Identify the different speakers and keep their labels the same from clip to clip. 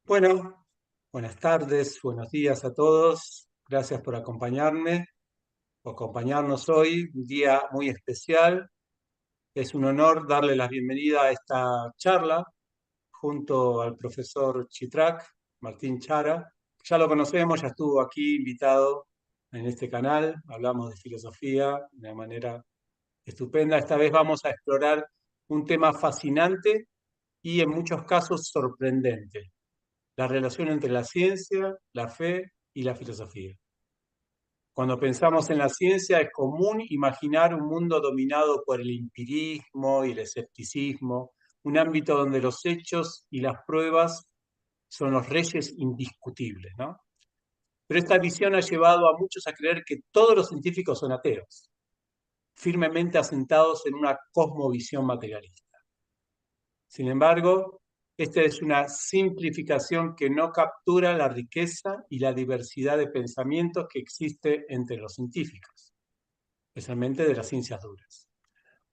Speaker 1: Bueno, buenas tardes, buenos días a todos. Gracias por acompañarme o acompañarnos hoy, un día muy especial. Es un honor darle la bienvenida a esta charla junto al profesor Chitrak, Martín Chara. Ya lo conocemos, ya estuvo aquí invitado en este canal. Hablamos de filosofía de una manera estupenda. Esta vez vamos a explorar un tema fascinante y en muchos casos sorprendente: la relación entre la ciencia, la fe y la filosofía. Cuando pensamos en la ciencia es común imaginar un mundo dominado por el empirismo y el escepticismo, un ámbito donde los hechos y las pruebas son los reyes indiscutibles, ¿no? Pero esta visión ha llevado a muchos a creer que todos los científicos son ateos, firmemente asentados en una cosmovisión materialista. Sin embargo, esta es una simplificación que no captura la riqueza y la diversidad de pensamientos que existe entre los científicos, especialmente de las ciencias duras.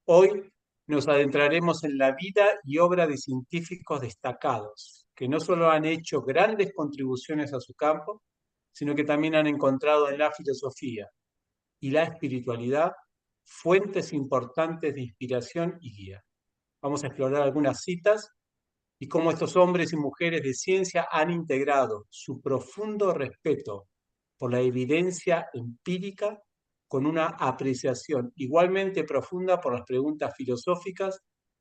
Speaker 1: Hoy nos adentraremos en la vida y obra de científicos destacados, que no solo han hecho grandes contribuciones a su campo, sino que también han encontrado en la filosofía y la espiritualidad fuentes importantes de inspiración y guía. Vamos a explorar algunas citas y cómo estos hombres y mujeres de ciencia han integrado su profundo respeto por la evidencia empírica con una apreciación igualmente profunda por las preguntas filosóficas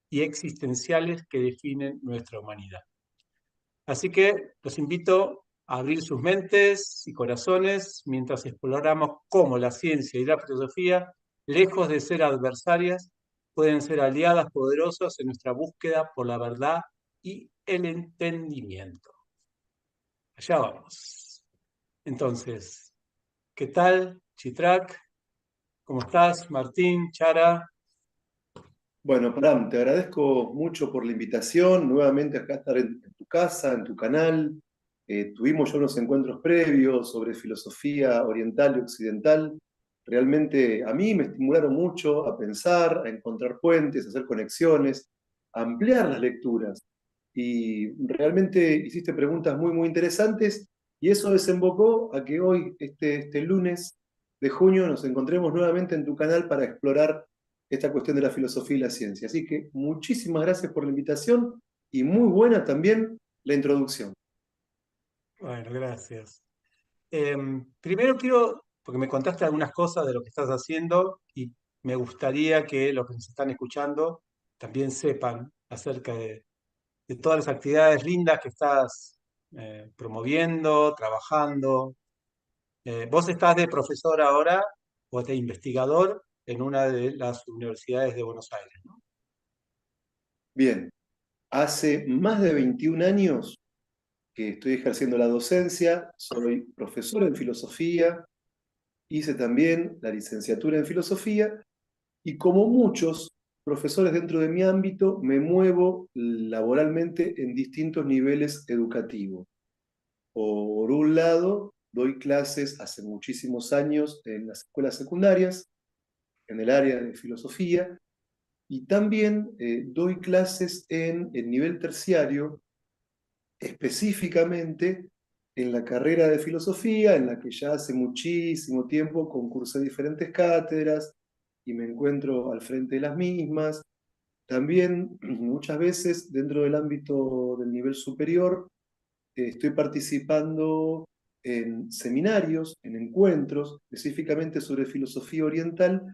Speaker 1: y existenciales que definen nuestra humanidad. Así que los invito a abrir sus mentes y corazones mientras exploramos cómo la ciencia y la filosofía, lejos de ser adversarias, pueden ser aliadas poderosas en nuestra búsqueda por la verdad y el entendimiento. Allá vamos. Entonces, ¿qué tal, Chitrak? ¿Cómo estás, Martín, Chara?
Speaker 2: Bueno, Pram, te agradezco mucho por la invitación, nuevamente acá estar en tu casa, en tu canal. Tuvimos ya unos encuentros previos sobre filosofía oriental y occidental. Realmente a mí me estimularon mucho a pensar, a encontrar puentes, a hacer conexiones, a ampliar las lecturas. Y realmente hiciste preguntas muy, muy interesantes y eso desembocó a que hoy, este lunes de junio, nos encontremos nuevamente en tu canal para explorar esta cuestión de la filosofía y la ciencia. Así que muchísimas gracias por la invitación y muy buena también la introducción.
Speaker 1: Bueno, gracias. Primero quiero, porque me contaste algunas cosas de lo que estás haciendo y me gustaría que los que nos están escuchando también sepan acerca de todas las actividades lindas que estás promoviendo, trabajando. Vos estás de profesor ahora o de investigador en una de las universidades de Buenos Aires, ¿no?
Speaker 2: Bien, hace más de 21 años que estoy ejerciendo la docencia, soy profesor en filosofía, hice también la licenciatura en filosofía y como muchos profesores dentro de mi ámbito, me muevo laboralmente en distintos niveles educativos. Por un lado, doy clases hace muchísimos años en las escuelas secundarias, en el área de filosofía, y también doy clases en el nivel terciario, específicamente en la carrera de filosofía, en la que ya hace muchísimo tiempo concursé diferentes cátedras y me encuentro al frente de las mismas. También muchas veces dentro del ámbito del nivel superior estoy participando en seminarios, en encuentros, específicamente sobre filosofía oriental,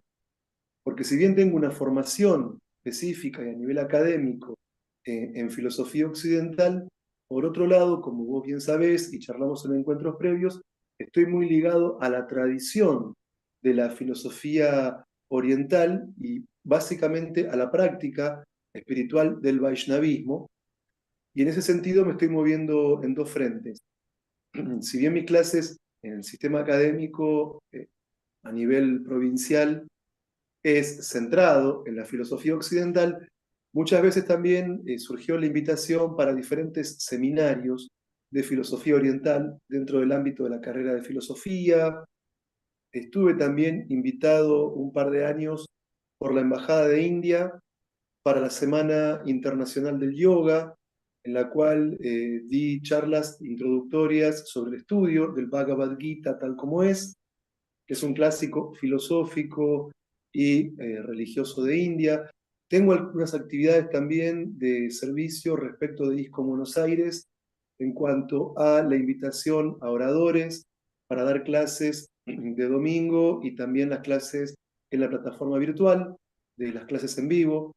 Speaker 2: porque si bien tengo una formación específica y a nivel académico en filosofía occidental, por otro lado, como vos bien sabés y charlamos en encuentros previos, estoy muy ligado a la tradición de la filosofía oriental y básicamente a la práctica espiritual del Vaishnavismo, y en ese sentido me estoy moviendo en dos frentes. Si bien mis clases en el sistema académico a nivel provincial es centrado en la filosofía occidental, muchas veces también surgió la invitación para diferentes seminarios de filosofía oriental dentro del ámbito de la carrera de filosofía. Estuve también invitado un par de años por la Embajada de India para la Semana Internacional del Yoga, en la cual di charlas introductorias sobre el estudio del Bhagavad Gita tal como es, que es un clásico filosófico y religioso de India. Tengo algunas actividades también de servicio respecto de ISCOM Buenos Aires en cuanto a la invitación a oradores para dar clases de domingo y también las clases en la plataforma virtual, de las clases en vivo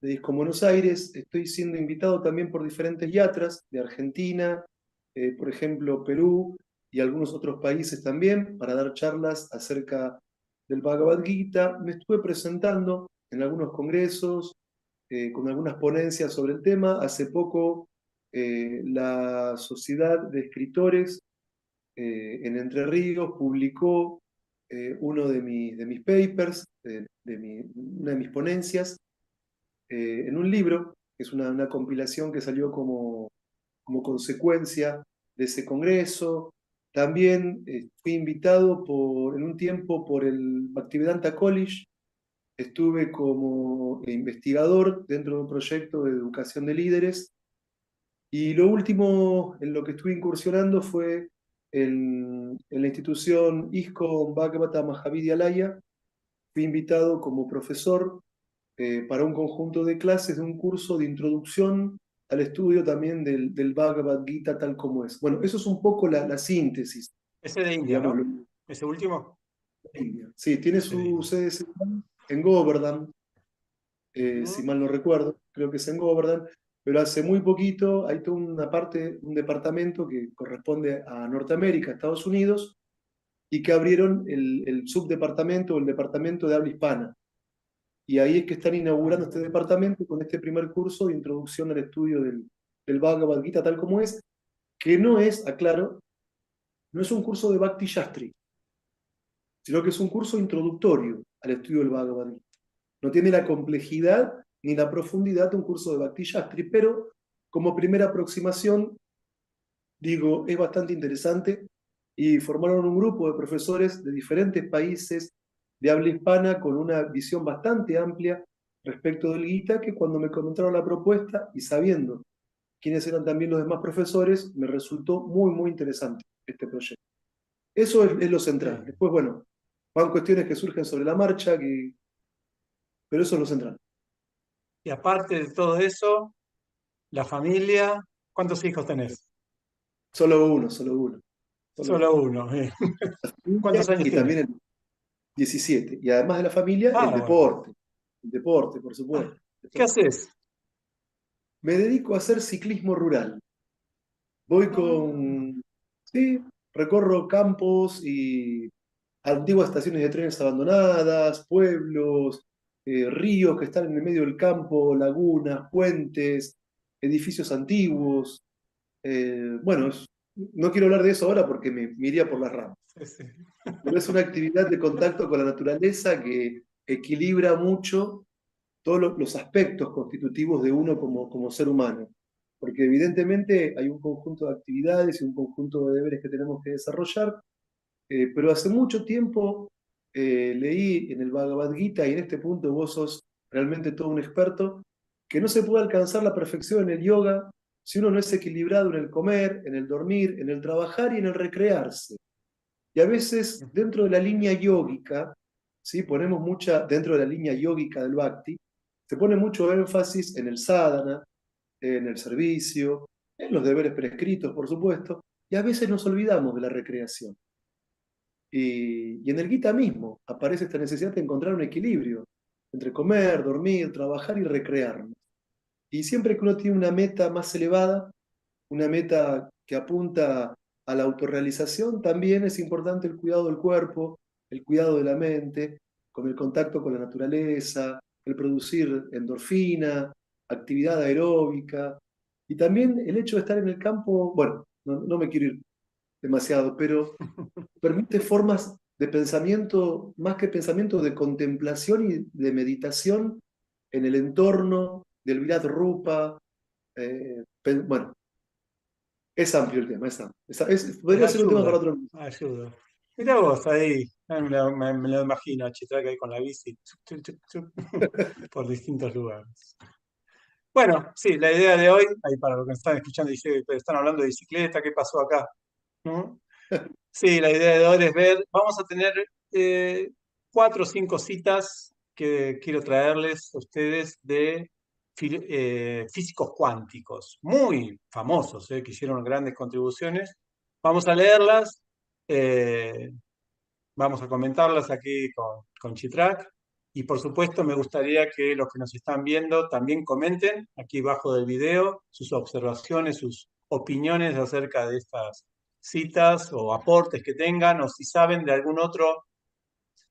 Speaker 2: de ISCOM Buenos Aires. Estoy siendo invitado también por diferentes yatras de Argentina, por ejemplo, Perú, y algunos otros países también para dar charlas acerca del Bhagavad Gita. Me estuve presentando en algunos congresos, con algunas ponencias sobre el tema. Hace poco la Sociedad de Escritores en Entre Ríos publicó uno de mis papers, una de mis ponencias, en un libro, que es una compilación que salió como consecuencia de ese congreso. También fui invitado en un tiempo por el Bhaktivedanta College. Estuve como investigador dentro de un proyecto de educación de líderes. Y lo último en lo que estuve incursionando fue en la institución ISKCON Bhagavata Mahavidyalaya. Fui invitado como profesor para un conjunto de clases de un curso de introducción al estudio también del Bhagavad Gita tal como es. Bueno, eso es un poco la síntesis,
Speaker 1: Ese de India,
Speaker 2: digamos.
Speaker 1: ¿no? Ese último.
Speaker 2: Sí, tiene
Speaker 1: Ese de
Speaker 2: su
Speaker 1: India.
Speaker 2: sede central en Govardhan, si
Speaker 1: Ujú.
Speaker 2: mal no recuerdo, creo que es en Govardhan, pero hace muy poquito hay toda una parte, un departamento que corresponde a Norteamérica, Estados Unidos, y que abrieron el subdepartamento o el departamento de habla hispana. Y ahí es que están
Speaker 1: Ah,
Speaker 2: inaugurando este
Speaker 1: mira.
Speaker 2: departamento con este primer curso de introducción al estudio del Bhagavad Gita tal como es, que no es, aclaro, no es un curso de Bhakti Shastri, sino que es un curso introductorio al estudio del Bhagavad Gita. No tiene la complejidad ni la profundidad de un curso de Bhakti Shastri, pero como primera aproximación, digo, es bastante interesante y formaron un grupo de profesores de diferentes países de habla hispana con una visión bastante amplia respecto del Gita, que cuando me comentaron la propuesta y sabiendo quiénes eran también los demás profesores, me resultó muy, muy interesante este proyecto. Eso es lo central.
Speaker 1: Sí.
Speaker 2: Después, bueno, van cuestiones que surgen sobre la marcha, pero eso es lo central.
Speaker 1: Y aparte de todo eso, la familia, ¿cuántos hijos tenés?
Speaker 2: Solo uno, solo uno, solo uno.
Speaker 1: Solo uno. ¿Cuántos años
Speaker 2: Y
Speaker 1: tiene?
Speaker 2: también el 17. Y además de la familia, el
Speaker 1: Ah, bueno.
Speaker 2: deporte. El deporte, por supuesto.
Speaker 1: Ah, ¿qué
Speaker 2: Deporte.
Speaker 1: haces?
Speaker 2: Me dedico a hacer ciclismo rural. Voy
Speaker 1: Ah,
Speaker 2: con, sí, recorro campos y antiguas estaciones de trenes abandonadas, pueblos, ríos que están en el medio del campo, lagunas, puentes, edificios antiguos. Bueno, no quiero hablar de eso ahora porque me iría por las ramas,
Speaker 1: sí, sí.
Speaker 2: pero es una actividad de contacto con la naturaleza que equilibra mucho todos los aspectos constitutivos de uno como ser humano. Porque evidentemente hay un conjunto de actividades y un conjunto de deberes que tenemos que desarrollar, pero hace mucho tiempo leí en el Bhagavad Gita, y en este punto vos sos realmente todo un experto, que no se puede alcanzar la perfección en el yoga si uno no es equilibrado en el comer, en el dormir, en el trabajar y en el recrearse. Y a veces dentro de la línea yógica, ¿sí? Ponemos mucha, dentro de la línea yógica del Bhakti, se pone mucho énfasis en el sadhana, en el servicio, en los deberes prescritos, por supuesto, y a veces nos olvidamos de la recreación. Y en el Gita mismo aparece esta necesidad de encontrar un equilibrio entre comer, dormir, trabajar y recrearnos. Y siempre que uno tiene una meta más elevada, una meta que apunta a la autorrealización, también es importante el cuidado del cuerpo, el cuidado de la mente, con el contacto con la naturaleza, el producir endorfina, actividad aeróbica, y también el hecho de estar en el campo, bueno, no me quiero ir demasiado, pero permite formas de pensamiento, más que pensamiento, de contemplación y de meditación en el entorno del Virat Rupa. Bueno, es amplio el tema, es amplio.
Speaker 1: Pero
Speaker 2: Podría ser un tema para
Speaker 1: ayuda,
Speaker 2: otro.
Speaker 1: ayuda. Mira vos ahí, me lo imagino a Chitraca ahí con la bici, chuc, chuc, chuc, chuc, por distintos lugares. Bueno, sí, la idea de hoy, ahí para los que me están escuchando, dice, pero están hablando de bicicleta, ¿qué pasó acá? ¿No? Sí, la idea de hoy es ver, vamos a tener eh, 4 o 5 citas que quiero traerles a ustedes de físicos cuánticos, muy famosos, que hicieron grandes contribuciones. Vamos a leerlas, eh, vamos a comentarlas aquí con Chitrak. Y por supuesto, me gustaría que los que nos están viendo también comenten aquí abajo del video sus observaciones, sus opiniones acerca de estas citas o aportes que tengan, o si saben de algún otro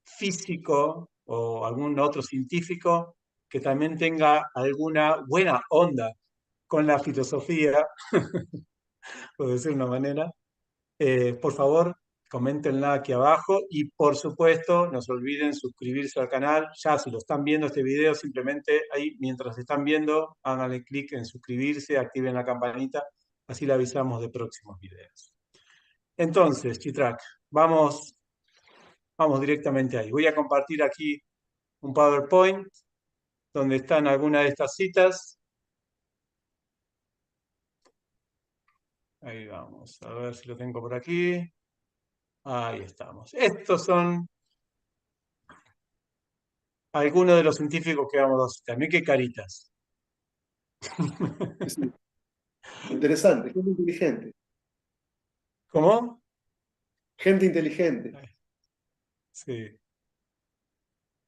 Speaker 1: físico o algún otro científico que también tenga alguna buena onda con la filosofía, por decir una manera. Por favor, coméntenla aquí abajo y por supuesto no se olviden suscribirse al canal. Ya si lo están viendo este video, simplemente ahí mientras están viendo, háganle clic en suscribirse, activen la campanita, así le avisamos de próximos videos. Entonces, Chitrak, vamos directamente ahí. Voy a compartir aquí un PowerPoint donde están algunas de estas citas. Ahí vamos, a ver si lo tengo por aquí. Ahí estamos. Estos son algunos de los científicos que vamos a citar. Miren qué caritas.
Speaker 2: Es interesante, gente inteligente.
Speaker 1: ¿Cómo?
Speaker 2: Gente inteligente.
Speaker 1: Sí,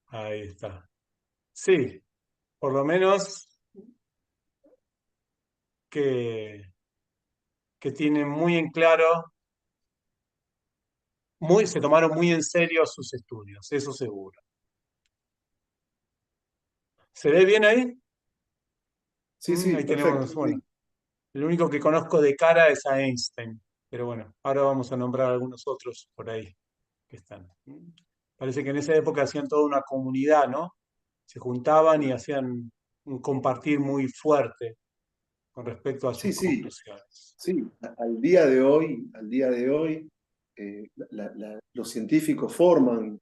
Speaker 1: ahí está. Sí, por lo menos que, que tienen muy en claro, se tomaron muy en serio sus estudios, eso seguro. ¿Se ve bien ahí?
Speaker 2: Sí, sí,
Speaker 1: Ahí
Speaker 2: perfecto.
Speaker 1: tenemos, bueno, el único que conozco de cara es a Einstein, pero bueno, ahora vamos a nombrar algunos otros por ahí que están. Parece que en esa época hacían toda una comunidad, ¿no? Se juntaban y hacían un compartir muy fuerte con respecto a sus
Speaker 2: Sí, sí,
Speaker 1: conclusiones.
Speaker 2: sí. Al día de hoy, los científicos forman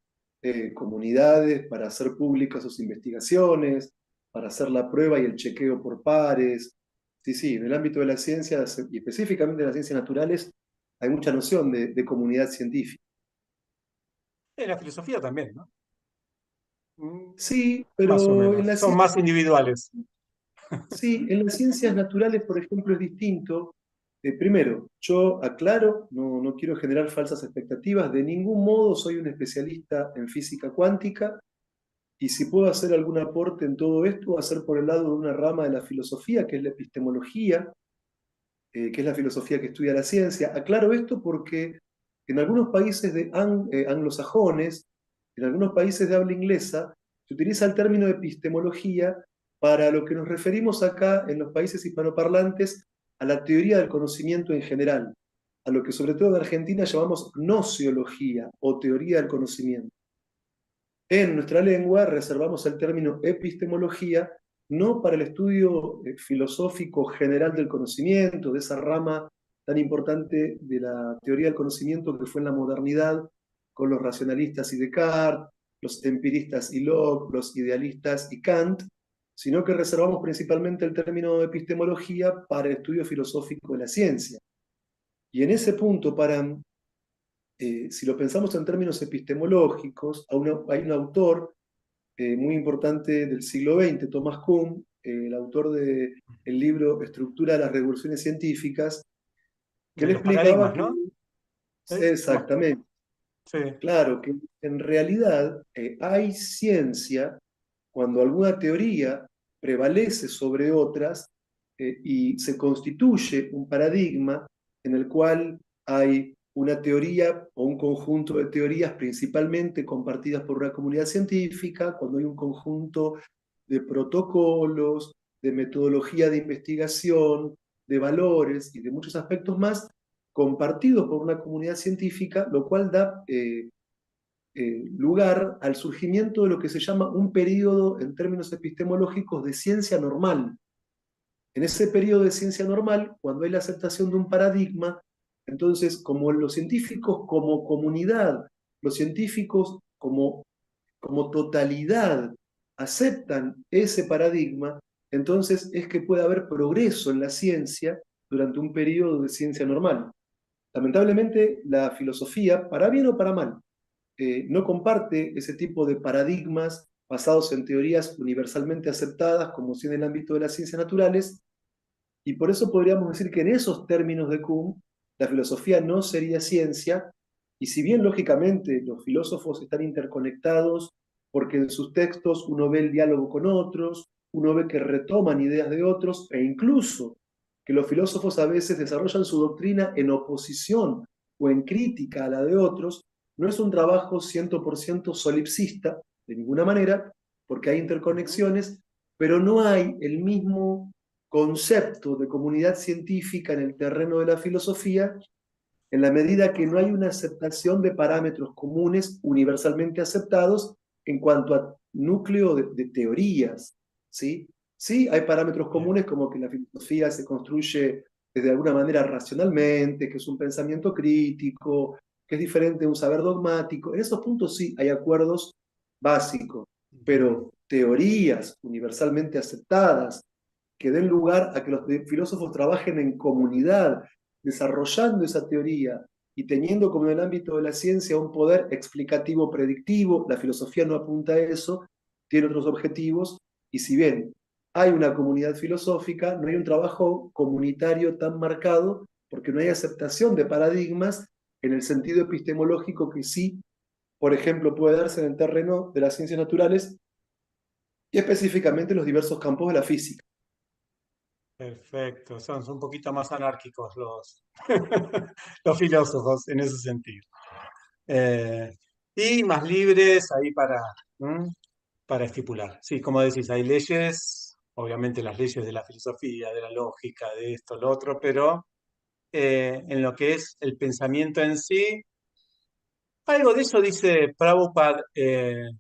Speaker 2: comunidades para hacer públicas sus investigaciones, para hacer la prueba y el chequeo por pares. Sí, sí, en el ámbito de las ciencias, y específicamente de las ciencias naturales, hay mucha noción de comunidad científica.
Speaker 1: En la filosofía también, ¿no?
Speaker 2: Sí,
Speaker 1: Más o
Speaker 2: pero
Speaker 1: menos. Son más individuales.
Speaker 2: sí, en las ciencias naturales, por ejemplo, es distinto. Primero, yo aclaro, no quiero generar falsas expectativas, de ningún modo soy un especialista en física cuántica y si puedo hacer algún aporte en todo esto, va a ser por el lado de una rama de la filosofía, que es la epistemología, que es la filosofía que estudia la ciencia. Aclaro esto porque en algunos países anglosajones, en algunos países de habla inglesa, se utiliza el término epistemología para lo que nos referimos acá en los países hispanoparlantes a la teoría del conocimiento en general, a lo que sobre todo en Argentina llamamos nociología o teoría del conocimiento. En nuestra lengua reservamos el término epistemología no para el estudio filosófico general del conocimiento, de esa rama tan importante de la teoría del conocimiento que fue en la modernidad con los racionalistas y Descartes, los empiristas y Locke, los idealistas y Kant, sino que reservamos principalmente el término epistemología para el estudio filosófico de la ciencia. Y en ese punto, si lo pensamos en términos epistemológicos, hay un autor muy importante del siglo XX, Thomas Kuhn, el autor del libro Estructura de las revoluciones científicas, que
Speaker 1: De
Speaker 2: le
Speaker 1: los
Speaker 2: explicaba
Speaker 1: paradigmas,
Speaker 2: que
Speaker 1: ¿no? ¿Es? Tomás Kuhn.
Speaker 2: exactamente,
Speaker 1: Sí.
Speaker 2: claro, que en realidad hay ciencia cuando alguna teoría prevalece sobre otras y se constituye un paradigma en el cual hay una teoría o un conjunto de teorías principalmente compartidas por una comunidad científica, cuando hay un conjunto de protocolos, de metodología de investigación, de valores y de muchos aspectos más compartidos por una comunidad científica, lo cual da lugar al surgimiento de lo que se llama un periodo, en términos epistemológicos, de ciencia normal. En ese periodo de ciencia normal, cuando hay la aceptación de un paradigma, entonces, como los científicos como comunidad, los científicos como totalidad aceptan ese paradigma, entonces es que puede haber progreso en la ciencia durante un periodo de ciencia normal. Lamentablemente, la filosofía, para bien o para mal, no comparte ese tipo de paradigmas basados en teorías universalmente aceptadas, como si en el ámbito de las ciencias naturales, y por eso podríamos decir que en esos términos de Kuhn, la filosofía no sería ciencia, y si bien lógicamente los filósofos están interconectados, porque en sus textos uno ve el diálogo con otros, uno ve que retoman ideas de otros, e incluso que los filósofos a veces desarrollan su doctrina en oposición o en crítica a la de otros, no es un trabajo 100% solipsista, de ninguna manera, porque hay interconexiones, pero no hay el mismo concepto de comunidad científica en el terreno de la filosofía, en la medida que no hay una aceptación de parámetros comunes universalmente aceptados en cuanto a núcleo de teorías, ¿sí? Sí, hay parámetros
Speaker 1: Bien.
Speaker 2: comunes como que la filosofía se construye de alguna manera racionalmente, que es un pensamiento crítico, que es diferente de un saber dogmático. En esos puntos sí hay acuerdos básicos,
Speaker 1: Ujú.
Speaker 2: pero teorías universalmente aceptadas que den lugar a que los filósofos trabajen en comunidad, desarrollando esa teoría y teniendo como en el ámbito de la ciencia un poder explicativo predictivo. La filosofía no apunta a eso, tiene otros objetivos, y si bien hay una comunidad filosófica, no hay un trabajo comunitario tan marcado porque no hay aceptación de paradigmas en el sentido epistemológico que sí, por ejemplo, puede darse en el terreno de las ciencias naturales y específicamente en los diversos campos de la física.
Speaker 1: Perfecto, son un poquito más anárquicos los filósofos en ese sentido. Eh, y más libres ahí ¿m? Para estipular. Sí, como decís, hay leyes, obviamente las leyes de la filosofía, de la lógica, de esto, lo otro, pero en lo que es el pensamiento en sí, algo de eso dice Prabhupada en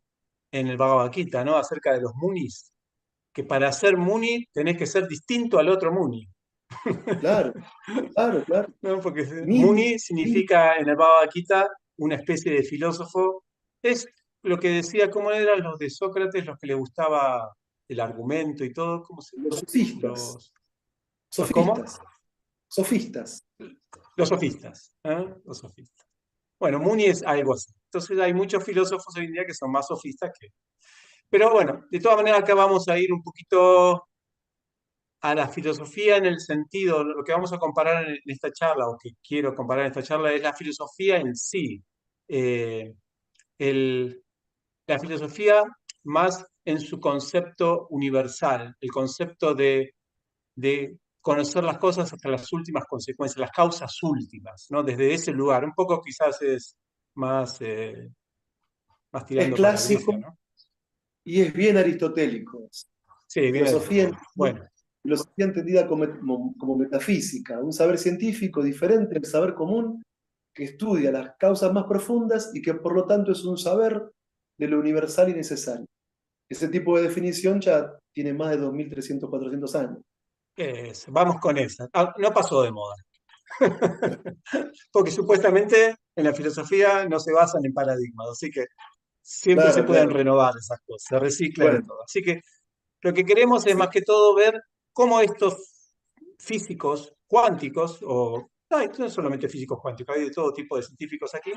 Speaker 1: el Bhagavad Gita, ¿no? Acerca de los munis, que para ser muni tenés que ser distinto al otro muni.
Speaker 2: Claro, claro, claro.
Speaker 1: ¿No? Porque
Speaker 2: Mini,
Speaker 1: Muni
Speaker 2: mini,
Speaker 1: significa en el Bhagavad Gita una especie de filósofo. Es lo que decía, ¿cómo eran los de Sócrates, los que le gustaba el argumento y todo? ¿Cómo se
Speaker 2: los
Speaker 1: llaman?
Speaker 2: sofistas,
Speaker 1: ¿Los cómo?
Speaker 2: sofistas, sofistas.
Speaker 1: Los sofistas. ¿Eh? Los sofistas. Bueno, Muni es algo así. Entonces hay muchos filósofos hoy en día que son más sofistas que... Pero bueno, de todas maneras acá vamos a ir un poquito a la filosofía en el sentido, lo que vamos a comparar en esta charla, o que quiero comparar en esta charla, es la filosofía en sí. Eh, el- la filosofía más en su concepto universal, el concepto de conocer las cosas hasta las últimas consecuencias, las causas últimas, ¿no? Desde ese lugar, un poco quizás es más, más
Speaker 2: Es
Speaker 1: tirando para Grecia,
Speaker 2: clásico
Speaker 1: ¿no?
Speaker 2: y es bien aristotélico.
Speaker 1: Sí, viene de
Speaker 2: Filosofía,
Speaker 1: Aristóteles. Bueno,
Speaker 2: filosofía entendida como metafísica, un saber científico diferente al saber común que estudia las causas más profundas y que por lo tanto es un saber de lo universal y necesario. Ese tipo de definición ya tiene más de 2300, 400 años.
Speaker 1: vamos con esa. Ah, no pasó de moda. Porque supuestamente en la filosofía no se basan en paradigmas, así que siempre se
Speaker 2: Claro,
Speaker 1: pueden
Speaker 2: claro.
Speaker 1: renovar esas cosas, se reciclan y
Speaker 2: Bueno,
Speaker 1: todo. Así que lo que queremos es
Speaker 2: sí,
Speaker 1: más que todo ver cómo estos físicos cuánticos, o no solamente físicos cuánticos, hay de todo tipo de científicos aquí,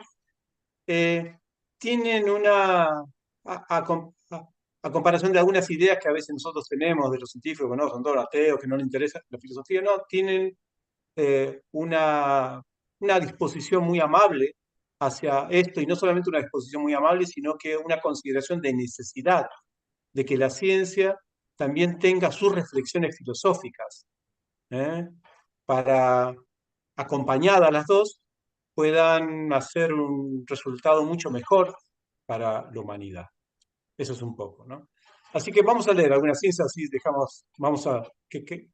Speaker 1: eh, tienen a comparación de algunas ideas que a veces nosotros tenemos de los científicos, ¿no? Son todos ateos, que no les interesa la filosofía, no, tienen una disposición muy amable hacia esto, y no solamente una disposición muy amable, sino que una consideración de necesidad de que la ciencia también tenga sus reflexiones filosóficas, ¿eh? Para, acompañadas las dos, puedan hacer un resultado mucho mejor para la humanidad. Eso es un poco, ¿no? Así que vamos a leer algunas ciencias, así vamos a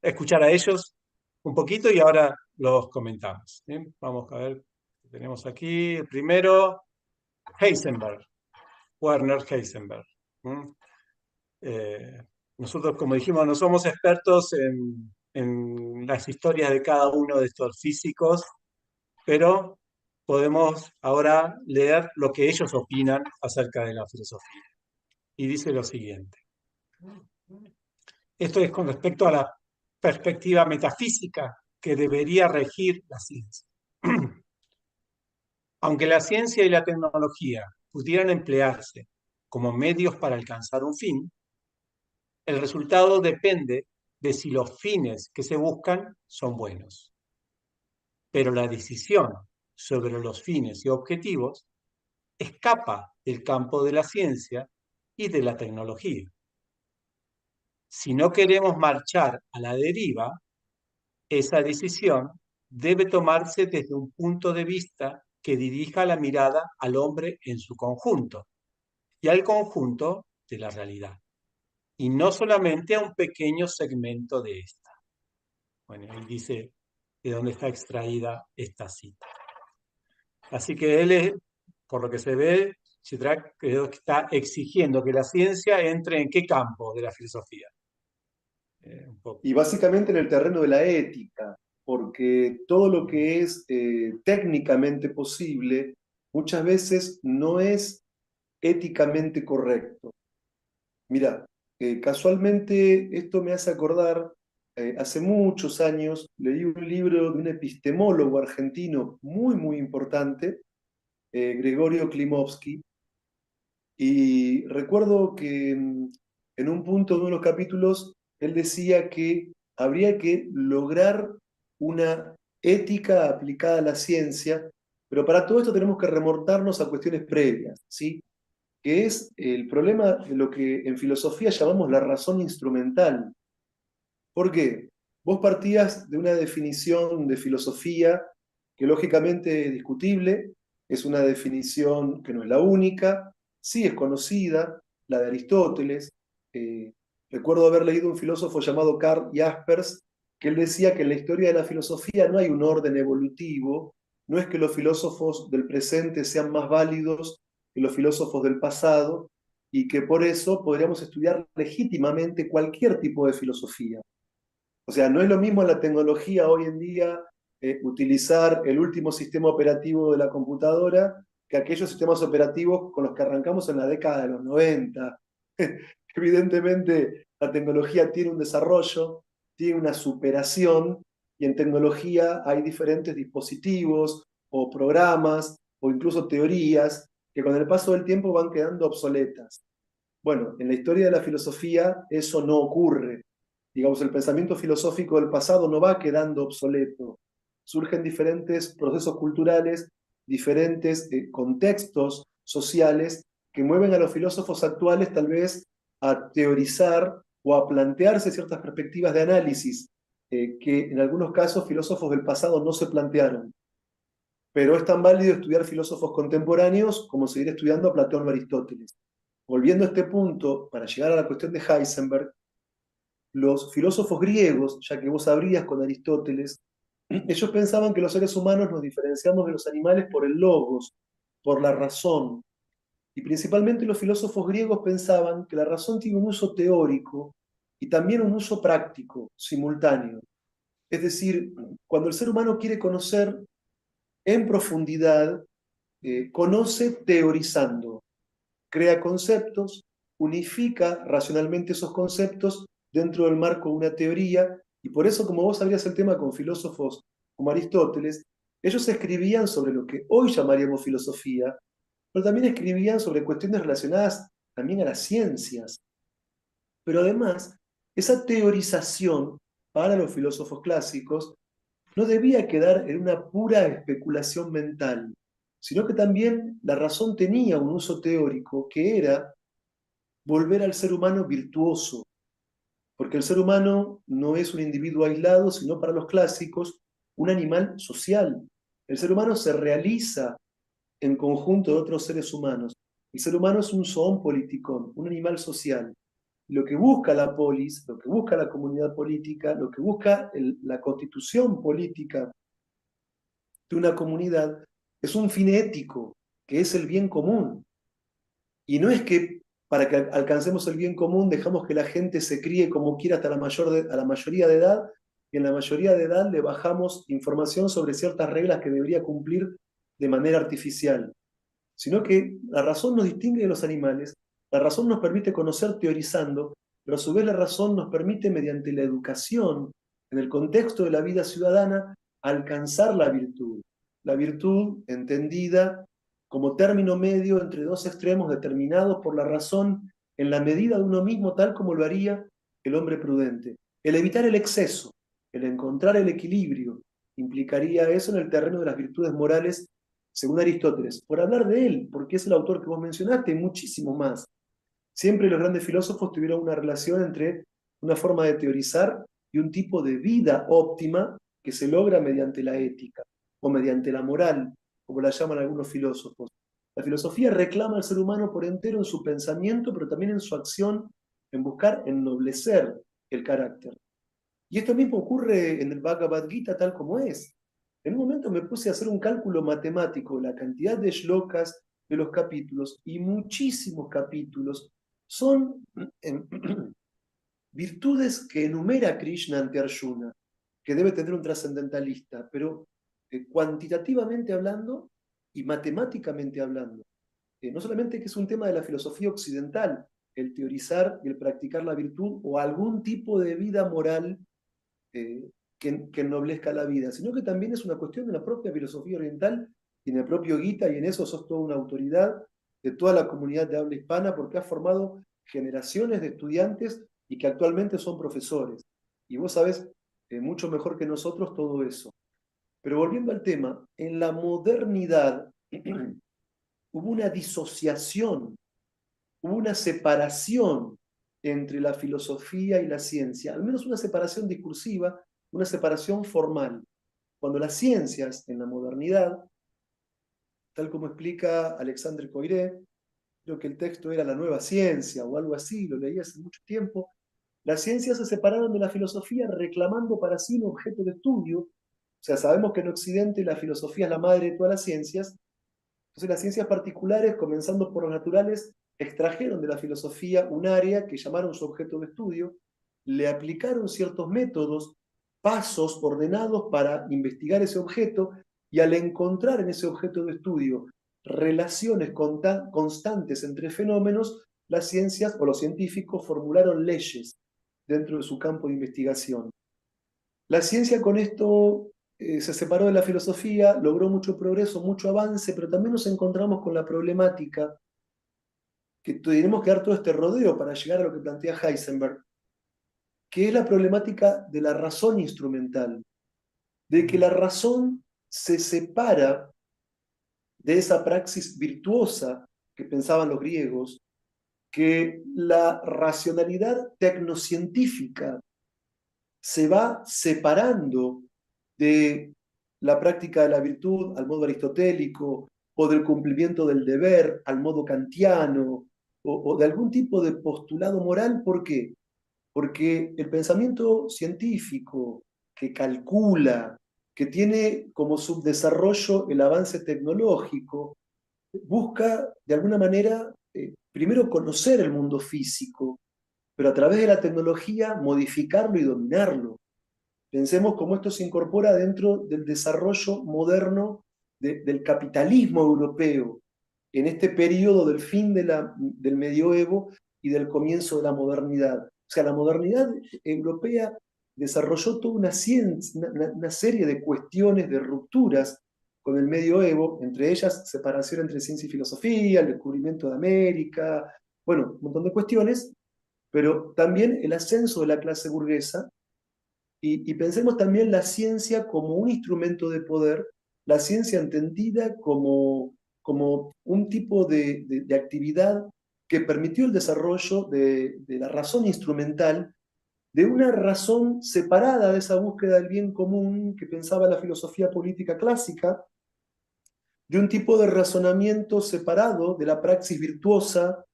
Speaker 1: escuchar a ellos un poquito y ahora los comentamos. ¿Bien? Vamos a ver qué tenemos aquí. El primero, Heisenberg, Werner Heisenberg. ¿Mm? Eh, nosotros, como dijimos, no somos expertos en las historias de cada uno de estos físicos, pero podemos ahora leer lo que ellos opinan acerca de la filosofía. Y dice lo siguiente. Esto es con respecto a la perspectiva metafísica que debería regir la ciencia. Aunque la ciencia y la tecnología pudieran emplearse como medios para alcanzar un fin, el resultado depende de si los fines que se buscan son buenos. Pero la decisión sobre los fines y objetivos escapa del campo de la ciencia y de la tecnología. Si no queremos marchar a la deriva, esa decisión debe tomarse desde un punto de vista que dirija la mirada al hombre en su conjunto y al conjunto de la realidad, y no solamente a un pequeño segmento de esta. Bueno, él dice de dónde está extraída esta cita. Así que él, por lo que se ve, Chitrak creo que está exigiendo que la ciencia entre en qué campo de la filosofía. Un poco.
Speaker 2: Y básicamente en el terreno de la ética, porque todo lo que es técnicamente posible muchas veces no es éticamente correcto. Mira, casualmente esto me hace acordar, hace muchos años leí un libro de un epistemólogo argentino muy, muy importante, Gregorio Klimovsky, y recuerdo que en un punto de uno de los capítulos él decía que habría que lograr una ética aplicada a la ciencia, pero para todo esto tenemos que remontarnos a cuestiones previas, ¿sí? Que es el problema de lo que en filosofía llamamos la razón instrumental. ¿Por qué? Vos partías de una definición de filosofía que lógicamente es discutible, es una definición que no es la única, sí es conocida, la de Aristóteles. Eh, Recuerdo haber leído un filósofo llamado Karl Jaspers, que él decía que en la historia de la filosofía no hay un orden evolutivo, no es que los filósofos del presente sean más válidos que los filósofos del pasado, y que por eso podríamos estudiar legítimamente cualquier tipo de filosofía. O sea, no es lo mismo la tecnología hoy en día utilizar el último sistema operativo de la computadora que aquellos sistemas operativos con los que arrancamos en la década de los 90. Evidentemente, la tecnología tiene un desarrollo, tiene una superación, y en tecnología hay diferentes dispositivos o programas o incluso teorías que con el paso del tiempo van quedando obsoletas. Bueno, en la historia de la filosofía eso no ocurre. Digamos, el pensamiento filosófico del pasado no va quedando obsoleto. Surgen diferentes procesos culturales, diferentes contextos sociales que mueven a los filósofos actuales tal vez a teorizar o a plantearse ciertas perspectivas de análisis que en algunos casos filósofos del pasado no se plantearon. Pero es tan válido estudiar filósofos contemporáneos como seguir estudiando a Platón o Aristóteles. Volviendo a este punto, para llegar a la cuestión de Heisenberg, los filósofos griegos, ya que vos sabrías con Aristóteles, ellos pensaban que los seres humanos nos diferenciamos de los animales por el logos, por la razón. Y principalmente los filósofos griegos pensaban que la razón tiene un uso teórico y también un uso práctico, simultáneo. Es decir, cuando el ser humano quiere conocer en profundidad, conoce teorizando, crea conceptos, unifica racionalmente esos conceptos dentro del marco de una teoría, y por eso, como vos sabrías el tema con filósofos como Aristóteles, ellos escribían sobre lo que hoy llamaríamos filosofía, pero también escribían sobre cuestiones relacionadas también a las ciencias. Pero además, esa teorización para los filósofos clásicos no debía quedar en una pura especulación mental, sino que también la razón tenía un uso teórico que era volver al ser humano virtuoso, porque el ser humano no es un individuo aislado, sino para los clásicos un animal social. El ser humano se realiza en conjunto de otros seres humanos. El ser humano es un zoon politikon, un animal social. Lo que busca la polis, lo que busca la comunidad política, lo que busca la constitución política de una comunidad es un fin ético, que es el bien común. Y no es que para que alcancemos el bien común dejamos que la gente se críe como quiera hasta a la mayoría de edad, y en la mayoría de edad le bajamos información sobre ciertas reglas que debería cumplir de manera artificial, sino que la razón nos distingue de los animales, la razón nos permite conocer teorizando, pero a su vez la razón nos permite, mediante la educación, en el contexto de la vida ciudadana, alcanzar la virtud. La virtud entendida como término medio entre dos extremos determinados por la razón en la medida de uno mismo, tal como lo haría el hombre prudente. El evitar el exceso, el encontrar el equilibrio, implicaría eso en el terreno de las virtudes morales, según Aristóteles. Por hablar de él, porque es el autor que vos mencionaste, y muchísimo más. Siempre los grandes filósofos tuvieron una relación entre una forma de teorizar y un tipo de vida óptima que se logra mediante la ética o mediante la moral, como la llaman algunos filósofos. La filosofía reclama al ser humano por entero en su pensamiento, pero también en su acción, en buscar ennoblecer el carácter. Y esto mismo ocurre en el Bhagavad Gita tal como es. En un momento me puse a hacer un cálculo matemático, la cantidad de shlokas de los capítulos, y muchísimos capítulos son virtudes que enumera Krishna ante Arjuna, que debe tener un trascendentalista, pero cuantitativamente hablando y matemáticamente hablando. No solamente que es un tema de la filosofía occidental, el teorizar y el practicar la virtud o algún tipo de vida moral que ennoblezca la vida, sino que también es una cuestión de la propia filosofía oriental y en el propio Gita, y en eso sos toda una autoridad de toda la comunidad de habla hispana, porque has formado generaciones de estudiantes y que actualmente son profesores. Y vos sabés mucho mejor que nosotros todo eso. Pero volviendo al tema, en la modernidad hubo una disociación, hubo una separación entre la filosofía y la ciencia, al menos una separación discursiva, una separación formal. Cuando las ciencias en la modernidad, tal como explica Alexandre Coiré, creo que el texto era La nueva ciencia o algo así, lo leí hace mucho tiempo, las ciencias se separaron de la filosofía reclamando para sí un objeto de estudio. O sea, sabemos que en Occidente la filosofía es la madre de todas las ciencias, entonces las ciencias particulares, comenzando por los naturales, extrajeron de la filosofía un área que llamaron su objeto de estudio, le aplicaron ciertos métodos, pasos ordenados para investigar ese objeto, y al encontrar en ese objeto de estudio relaciones constantes entre fenómenos, las ciencias o los científicos formularon leyes dentro de su campo de investigación. La ciencia con esto se separó de la filosofía, logró mucho progreso, mucho avance, pero también nos encontramos con la problemática que tenemos que dar todo este rodeo para llegar a lo que plantea Heisenberg, que es la problemática de la razón instrumental, de que la razón se separa de esa praxis virtuosa que pensaban los griegos, que la racionalidad tecnocientífica se va separando de la práctica de la virtud al modo aristotélico, o del cumplimiento del deber al modo kantiano, o de algún tipo de postulado moral. ¿Por qué? Porque el pensamiento científico que calcula, que tiene como subdesarrollo el avance tecnológico, busca de alguna manera primero conocer el mundo físico, pero a través de la tecnología modificarlo y dominarlo. Pensemos cómo esto se incorpora dentro del desarrollo moderno del capitalismo europeo, en este periodo del fin del medioevo y del comienzo de la modernidad. O sea, la modernidad europea desarrolló toda una serie de cuestiones, de rupturas con el medioevo, entre ellas separación entre ciencia y filosofía, el descubrimiento de América, bueno, un montón de cuestiones, pero también el ascenso de la clase burguesa. Y pensemos también la ciencia como un instrumento de poder, la ciencia entendida como un tipo de actividad que permitió el desarrollo de la razón instrumental, de una razón separada de esa búsqueda del bien común que pensaba la filosofía política clásica, de un tipo de razonamiento separado de la praxis virtuosa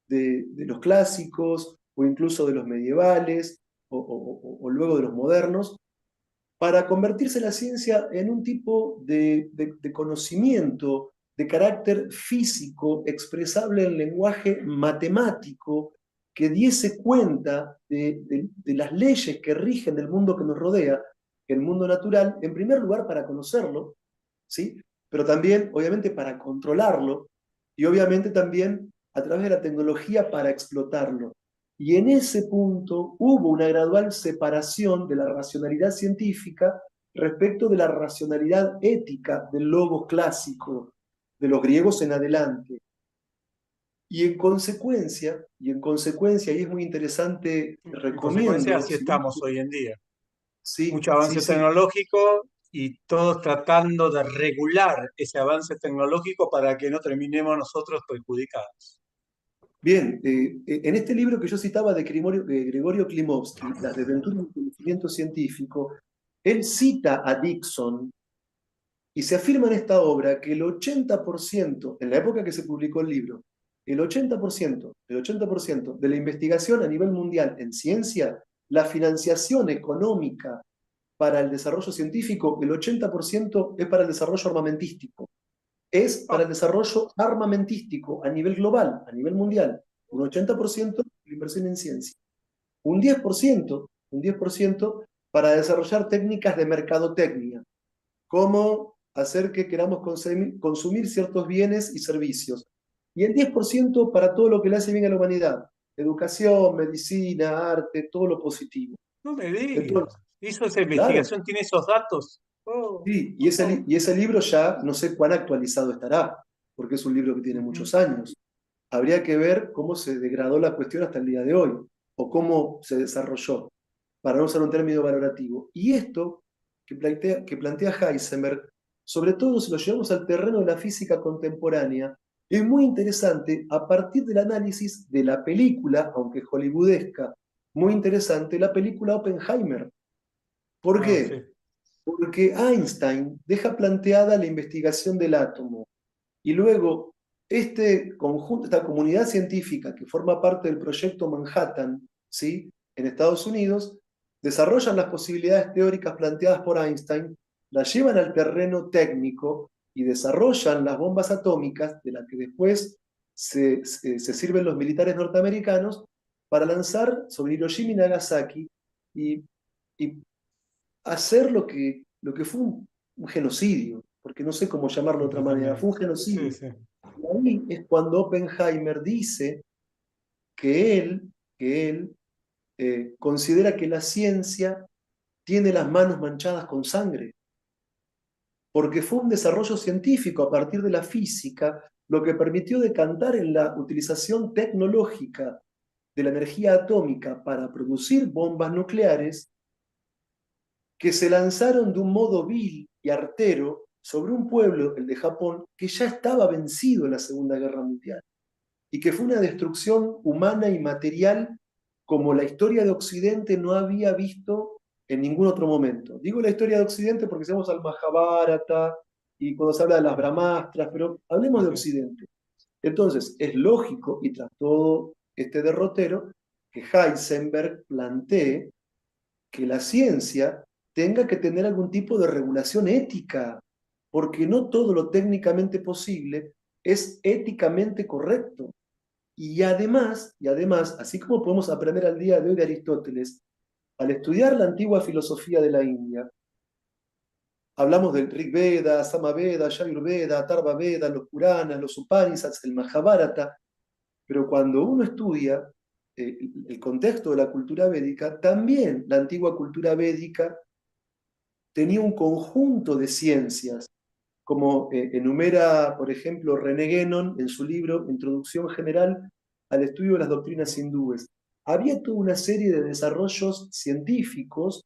Speaker 2: de los clásicos o incluso de los medievales o luego de los modernos, para convertirse la ciencia en un tipo de conocimiento de carácter físico, expresable en lenguaje matemático, que diese cuenta de las leyes que rigen el mundo que nos rodea, el mundo natural, en primer lugar para conocerlo, ¿sí? Pero también, obviamente, para controlarlo, y obviamente también a través de la tecnología para explotarlo. Y en ese punto hubo una gradual separación de la racionalidad científica respecto de la racionalidad ética del logos clásico, de los griegos en adelante. Y es muy interesante,
Speaker 1: En consecuencia,
Speaker 2: recomiendo,
Speaker 1: así estamos hoy en día.
Speaker 2: sí,
Speaker 1: Mucho
Speaker 2: sí,
Speaker 1: avance
Speaker 2: sí,
Speaker 1: tecnológico y todos tratando de regular ese avance tecnológico para que no terminemos nosotros perjudicados.
Speaker 2: bien, en este libro que yo citaba de Gregorio Klimovsky, Las desventuras del conocimiento científico, él cita a Dixon y se afirma en esta obra que el 80%, en la época que se publicó el libro, el 80% de la investigación a nivel mundial en ciencia, la financiación económica para el desarrollo científico, el 80% es para el desarrollo armamentístico. Es para el
Speaker 1: Ah,
Speaker 2: desarrollo armamentístico a nivel global, a nivel mundial. Un 80% de la inversión en ciencia. Un 10% para desarrollar técnicas de mercadotecnia, cómo hacer que queramos consumir ciertos bienes y servicios. Y el 10% para todo lo que le hace bien a la humanidad. Educación, medicina, arte, todo lo positivo.
Speaker 1: no me digas.
Speaker 2: Entonces,
Speaker 1: ¿Hizo esa
Speaker 2: claro,
Speaker 1: investigación? ¿Tiene esos datos? Oh,
Speaker 2: sí,
Speaker 1: oh,
Speaker 2: y ese libro ya no sé cuán actualizado estará, porque es un libro que tiene
Speaker 1: ujú.
Speaker 2: muchos años. Habría que ver cómo se degradó la cuestión hasta el día de hoy, o cómo se desarrolló, para no usar un término valorativo. Y esto que plantea Heisenberg, sobre todo si lo llevamos al terreno de la física contemporánea, es muy interesante a partir del análisis de la película, aunque hollywoodesca, muy interesante, la película Oppenheimer. ¿Por
Speaker 1: Ah, sí,
Speaker 2: qué? Porque Einstein deja planteada la investigación del átomo y luego este conjunto, esta comunidad científica que forma parte del proyecto Manhattan, ¿sí? En Estados Unidos, desarrollan las posibilidades teóricas planteadas por Einstein, las llevan al terreno técnico y desarrollan las bombas atómicas de las que después se sirven los militares norteamericanos para lanzar sobre Hiroshima y Nagasaki y, y hacer lo que fue un genocidio, porque no sé cómo llamarlo de otra manera, fue
Speaker 1: completamente.
Speaker 2: un
Speaker 1: Sí,
Speaker 2: genocidio.
Speaker 1: sí.
Speaker 2: Y ahí es cuando Oppenheimer dice que él considera que la ciencia tiene las manos manchadas con sangre, porque fue un desarrollo científico a partir de la física lo que permitió decantar en la utilización tecnológica de la energía atómica para producir bombas nucleares que se lanzaron de un modo vil y artero sobre un pueblo, el de Japón, que ya estaba vencido en la Segunda Guerra Mundial y que fue una destrucción humana y material como la historia de Occidente no había visto en ningún otro momento. Digo la historia de Occidente porque sabemos al Mahabharata y cuando se habla de las
Speaker 1: Ujú.
Speaker 2: Brahmastras, pero hablemos
Speaker 1: Sí,
Speaker 2: de
Speaker 1: sí.
Speaker 2: Occidente. Entonces, es lógico, y tras todo este derrotero, que Heisenberg plantee que la ciencia tenga que tener algún tipo de regulación ética, porque no todo lo técnicamente posible es éticamente correcto. Y además, así como podemos aprender al día de hoy de Aristóteles, al estudiar la antigua filosofía de la India, hablamos del Rig Veda, Samaveda, Yajurveda, Atharva Veda, los Puranas, los Upanishads, el Mahabharata, pero cuando uno estudia el contexto de la cultura védica, también la antigua cultura védica tenía un conjunto de ciencias, como enumera, por ejemplo, René Guénon en su libro Introducción General al Estudio de las Doctrinas Hindúes. Había toda una serie de desarrollos científicos,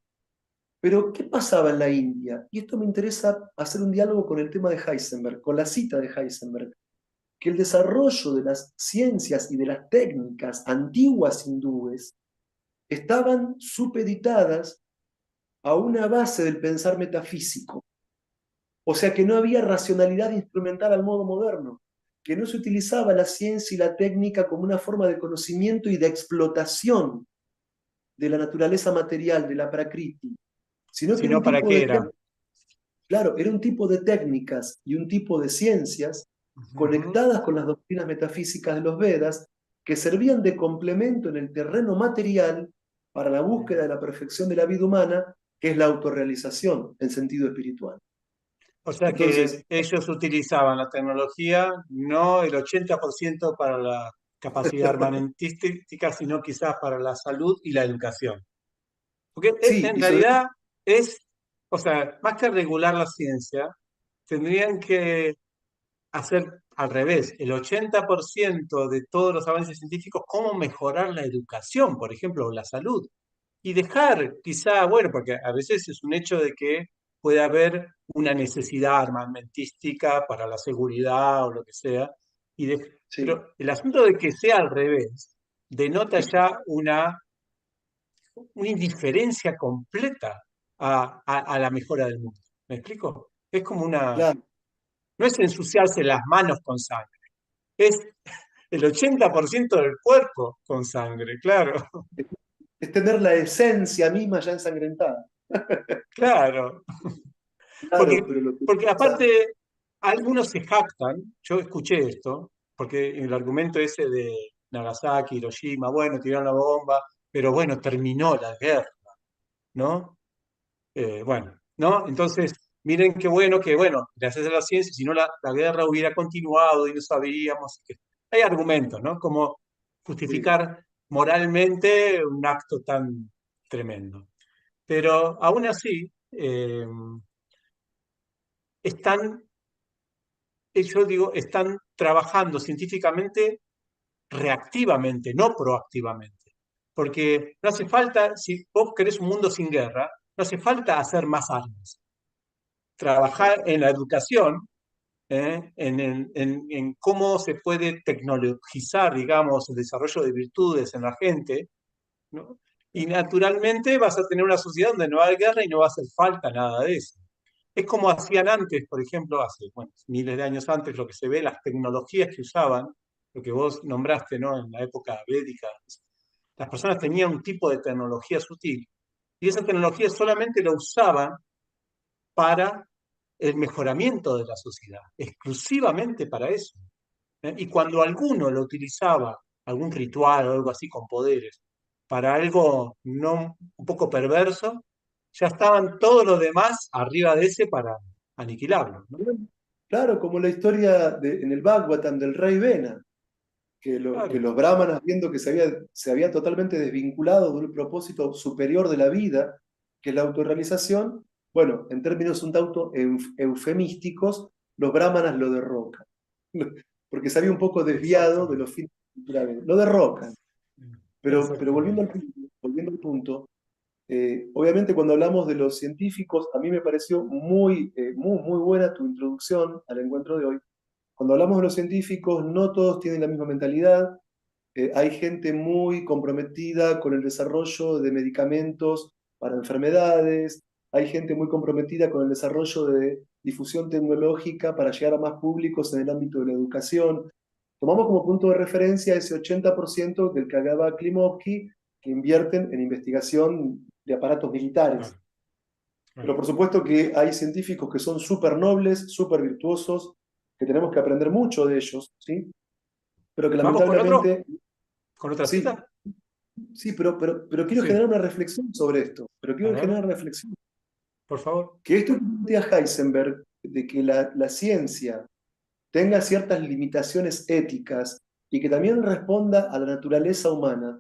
Speaker 2: pero ¿qué pasaba en la India? Y esto me interesa hacer un diálogo con el tema de Heisenberg, con la cita de Heisenberg, que el desarrollo de las ciencias y de las técnicas antiguas hindúes estaban supeditadas a una base del pensar metafísico. O sea que no había racionalidad instrumental al modo moderno, que no se utilizaba la ciencia y la técnica como una forma de conocimiento y de explotación de la naturaleza material, de la prakriti, sino que era
Speaker 1: Si no,
Speaker 2: un
Speaker 1: ¿para
Speaker 2: tipo
Speaker 1: qué
Speaker 2: de,
Speaker 1: era?
Speaker 2: claro, era un tipo de técnicas y un tipo de ciencias
Speaker 1: Ujú.
Speaker 2: conectadas con las doctrinas metafísicas de los Vedas que servían de complemento en el terreno material para la búsqueda de la perfección de la vida humana, que es la autorrealización en sentido espiritual.
Speaker 1: O sea que
Speaker 2: Entonces,
Speaker 1: ellos utilizaban la tecnología, no el 80% para la capacidad armamentística, sino quizás para la salud y la educación. Porque
Speaker 2: Sí,
Speaker 1: en
Speaker 2: y sobre
Speaker 1: realidad es, o sea, más que regular la ciencia, tendrían que hacer al revés, el 80% de todos los avances científicos, cómo mejorar la educación, por ejemplo, o la salud. Y dejar, quizá, bueno, porque a veces es un hecho de que puede haber una necesidad armamentística para la seguridad o lo que sea,
Speaker 2: sí,
Speaker 1: pero el asunto de que sea al revés denota ya una indiferencia completa a la mejora del mundo. ¿Me explico? Es como
Speaker 2: claro.
Speaker 1: no es ensuciarse las manos con sangre, es el 80% del cuerpo con sangre, claro,
Speaker 2: Es tener la esencia misma ya ensangrentada.
Speaker 1: claro. Porque,
Speaker 2: Claro, pero lo que
Speaker 1: porque
Speaker 2: pasa,
Speaker 1: aparte, algunos se jactan, yo escuché esto, porque el argumento ese de Nagasaki, Hiroshima, bueno, tiraron la bomba, pero bueno, terminó la guerra, ¿no? Bueno, ¿no? Entonces, miren qué bueno que, bueno, gracias a la ciencia, si no la guerra hubiera continuado y no sabíamos. Hay argumentos, ¿no? Como
Speaker 2: sí,
Speaker 1: justificar moralmente un acto tan tremendo. Pero aún así, están, yo digo, están trabajando científicamente reactivamente, no proactivamente. Porque no hace falta, si vos querés un mundo sin guerra, no hace falta hacer más armas.
Speaker 2: claro.
Speaker 1: Trabajar en la educación, en cómo se puede tecnologizar, digamos, el desarrollo de virtudes en la gente, ¿no? Y naturalmente vas a tener una sociedad donde no hay guerra y no va a hacer falta nada de eso. Es como hacían antes, por ejemplo, hace bueno, miles de años antes, lo que se ve, las tecnologías que usaban, lo que vos nombraste, ¿no? En la época védica, las personas tenían un tipo de tecnología sutil y esa tecnología solamente la usaban para el mejoramiento de la sociedad, exclusivamente para eso. Y cuando alguno lo utilizaba, algún ritual o algo así con poderes, para algo no un poco perverso, ya estaban todos los demás arriba de ese para aniquilarlo, ¿no?
Speaker 2: Claro, como la historia en el Bhagavatam del rey Vena, que
Speaker 1: Claro,
Speaker 2: los brahmanas, viendo que se había totalmente desvinculado de un propósito superior de la vida, que es la autorrealización, bueno, en términos un tanto eufemísticos, los brahmanas lo derrocan, porque se había un poco desviado de
Speaker 1: exactamente.
Speaker 2: los fines culturales. Lo derrocan, pero
Speaker 1: Exactamente.
Speaker 2: volviendo al punto, obviamente cuando hablamos de los científicos, a mí me pareció muy buena tu introducción al encuentro de hoy. Cuando hablamos de los científicos, no todos tienen la misma mentalidad. Hay gente muy comprometida con el desarrollo de medicamentos para enfermedades, hay gente muy comprometida con el desarrollo de difusión tecnológica para llegar a más públicos en el ámbito de la educación. Tomamos como punto de referencia ese 80% del que hablaba Klimovsky, que invierten en investigación de aparatos militares.
Speaker 1: Claro,
Speaker 2: Pero
Speaker 1: claro.
Speaker 2: por supuesto que hay científicos que son súper nobles, súper virtuosos, que tenemos que aprender mucho de ellos, ¿sí? Pero que
Speaker 1: ¿Vamos con otro?
Speaker 2: lamentablemente,
Speaker 1: ¿Con otra
Speaker 2: sí,
Speaker 1: cita?
Speaker 2: sí, pero quiero
Speaker 1: Sí.
Speaker 2: generar una reflexión sobre esto, pero
Speaker 1: A
Speaker 2: quiero
Speaker 1: ver,
Speaker 2: generar una reflexión.
Speaker 1: por favor.
Speaker 2: Que esto que plantea Heisenberg, de que la ciencia tenga ciertas limitaciones éticas y que también responda a la naturaleza humana,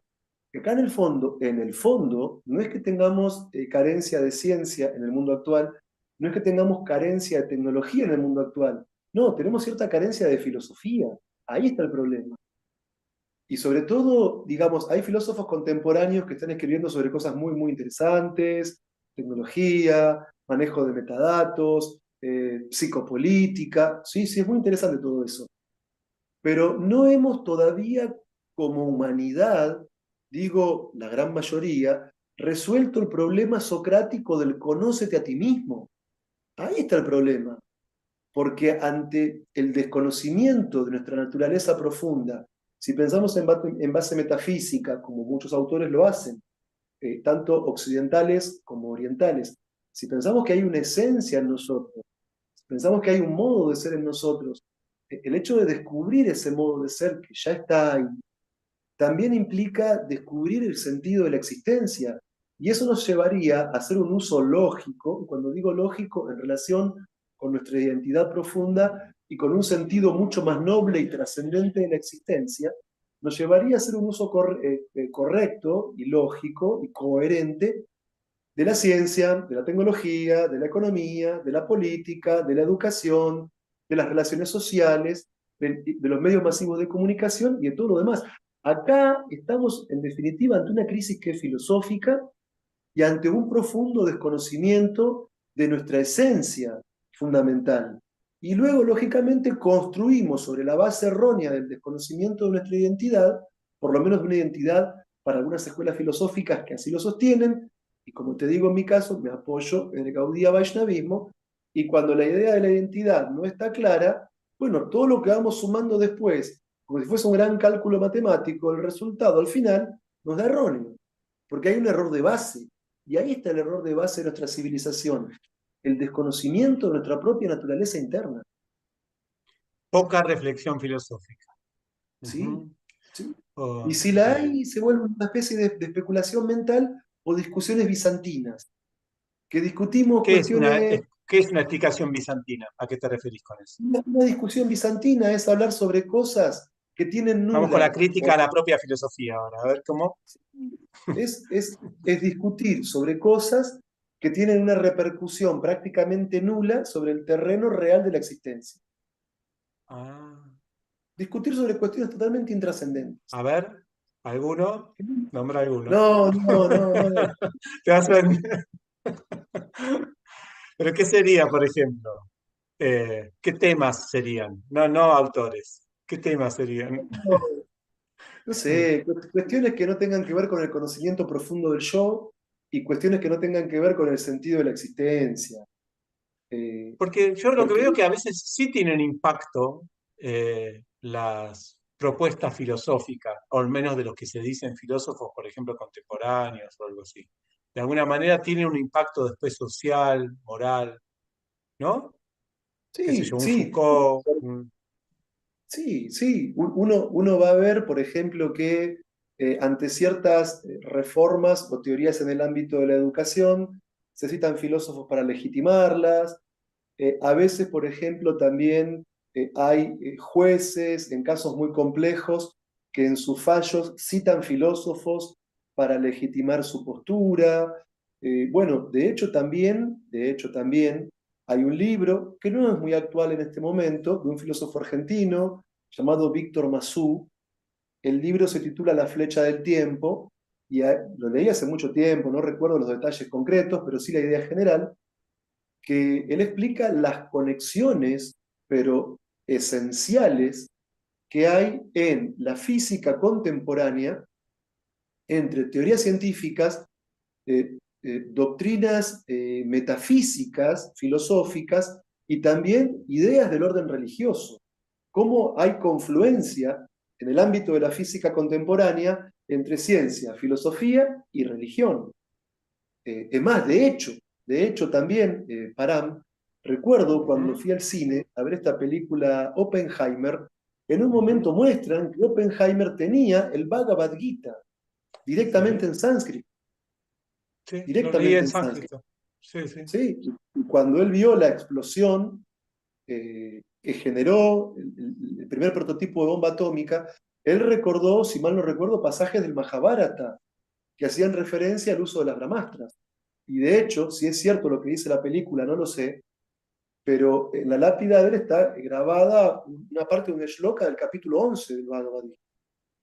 Speaker 2: que acá en el fondo, no es que tengamos carencia de ciencia en el mundo actual, no es que tengamos carencia de tecnología en el mundo actual, no, tenemos cierta carencia de filosofía. Ahí está el problema. Y sobre todo, digamos, hay filósofos contemporáneos que están escribiendo sobre cosas muy interesantes, tecnología, manejo de metadatos, psicopolítica. Sí, sí, es muy interesante todo eso. Pero no hemos todavía, como humanidad, digo la gran mayoría, resuelto el problema socrático del conócete a ti mismo. Ahí está el problema. Porque ante el desconocimiento de nuestra naturaleza profunda, si pensamos en base metafísica, como muchos autores lo hacen, tanto occidentales como orientales, si pensamos que hay una esencia en nosotros, si pensamos que hay un modo de ser en nosotros, el hecho de descubrir ese modo de ser que ya está ahí, también implica descubrir el sentido de la existencia. Y eso nos llevaría a hacer un uso lógico, cuando digo lógico, en relación con nuestra identidad profunda y con un sentido mucho más noble y trascendente de la existencia, nos llevaría a hacer un uso correcto y lógico y coherente de la ciencia, de la tecnología, de la economía, de la política, de la educación, de las relaciones sociales, de los medios masivos de comunicación y de todo lo demás. Acá estamos, en definitiva, ante una crisis que es filosófica y ante un profundo desconocimiento de nuestra esencia fundamental. Y luego, lógicamente, construimos sobre la base errónea del desconocimiento de nuestra identidad, por lo menos de una identidad para algunas escuelas filosóficas que así lo sostienen, y como te digo en mi caso, me apoyo en el Gaudía Vaishnavismo, y cuando la idea de la identidad no está clara, bueno, todo lo que vamos sumando después, como si fuese un gran cálculo matemático, el resultado al final nos da erróneo, porque hay un error de base, y ahí está el error de base de nuestra civilización, el desconocimiento de nuestra propia naturaleza interna.
Speaker 1: Poca reflexión filosófica.
Speaker 2: ¿Sí?
Speaker 1: Ujú.
Speaker 2: ¿Sí? Y
Speaker 1: Oh,
Speaker 2: si la hay, se vuelve una especie de especulación mental o discusiones bizantinas, que discutimos cuestiones.
Speaker 1: ¿qué es una explicación bizantina? ¿A qué te referís con eso?
Speaker 2: Una discusión bizantina es hablar sobre cosas que tienen
Speaker 1: Vamos con la
Speaker 2: nula.
Speaker 1: crítica a la propia filosofía ahora, a ver cómo.
Speaker 2: Es discutir sobre cosas que tienen una repercusión prácticamente nula sobre el terreno real de la existencia.
Speaker 1: Ah,
Speaker 2: Discutir sobre cuestiones totalmente intrascendentes.
Speaker 1: a ver, ¿alguno? Nombra alguno.
Speaker 2: No, no, no, no.
Speaker 1: Te vas a- Pero ¿qué sería, por ejemplo? ¿Qué temas serían? No, no autores. ¿Qué temas serían?
Speaker 2: No, no sé, cuestiones que no tengan que ver con el conocimiento profundo del yo y cuestiones que no tengan que ver con el sentido de la existencia. Eh,
Speaker 1: Porque yo lo que
Speaker 2: porque
Speaker 1: veo que a veces sí tienen impacto las propuestas filosóficas, o al menos de los que se dicen filósofos, por ejemplo, contemporáneos o algo así. De alguna manera tienen un impacto después social, moral, ¿no? Qué sé
Speaker 2: sí,
Speaker 1: yo, un
Speaker 2: sí,
Speaker 1: Foucault,
Speaker 2: sí, sí. Uno va a ver, por ejemplo, que ante ciertas reformas o teorías en el ámbito de la educación, se citan filósofos para legitimarlas. A veces, por ejemplo, también hay jueces en casos muy complejos que en sus fallos citan filósofos para legitimar su postura. Bueno, de hecho también hay un libro que no es muy actual en este momento, de un filósofo argentino llamado Víctor Masú. El libro se titula La flecha del tiempo y lo leí hace mucho tiempo, no recuerdo los detalles concretos, pero sí la idea general, que él explica las conexiones, pero esenciales, que hay en la física contemporánea entre teorías científicas, doctrinas metafísicas, filosóficas y también ideas del orden religioso. Cómo hay confluencia en el ámbito de la física contemporánea entre ciencia, filosofía y religión. Es más, de hecho también, Param, recuerdo cuando
Speaker 1: ujú,
Speaker 2: fui al cine a ver esta película Oppenheimer, en un momento
Speaker 1: ujú,
Speaker 2: muestran que Oppenheimer tenía el Bhagavad Gita directamente
Speaker 1: sí,
Speaker 2: en sánscrito,
Speaker 1: sí, lo leí
Speaker 2: directamente
Speaker 1: en
Speaker 2: en sánscrito.
Speaker 1: sánscrito. Sí, sí.
Speaker 2: ¿Sí? Y cuando él vio la explosión que generó el primer prototipo de bomba atómica, él recordó, si mal no recuerdo, pasajes del Mahabharata que hacían referencia al uso de las brahmastras. Y de hecho, si es cierto lo que dice la película, no lo sé, pero en la lápida de él está grabada una parte de un shloka del capítulo 11 del Bhagavad Gita.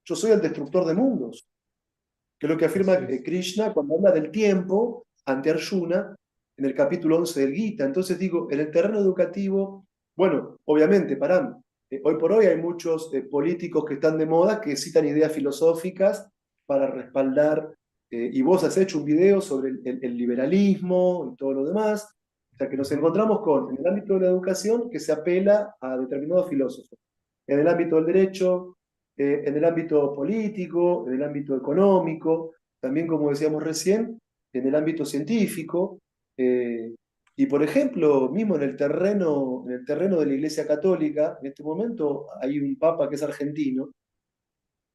Speaker 2: Yo soy el destructor de mundos, que es lo que afirma
Speaker 1: Así es.
Speaker 2: Krishna cuando habla del tiempo ante Arjuna en el capítulo 11 del Gita. Entonces digo, en el terreno educativo, bueno, obviamente, Param, hoy por hoy hay muchos políticos que están de moda que citan ideas filosóficas para respaldar, y vos has hecho un video sobre el liberalismo y todo lo demás. O sea que nos
Speaker 1: Ujú,
Speaker 2: encontramos con, en el ámbito de la educación, que se apela a determinados filósofos. En el ámbito del derecho, en el ámbito político, en el ámbito económico, también como decíamos recién, en el ámbito científico, eh, y por ejemplo, mismo en el terreno de la Iglesia Católica, en este momento hay un papa que es argentino,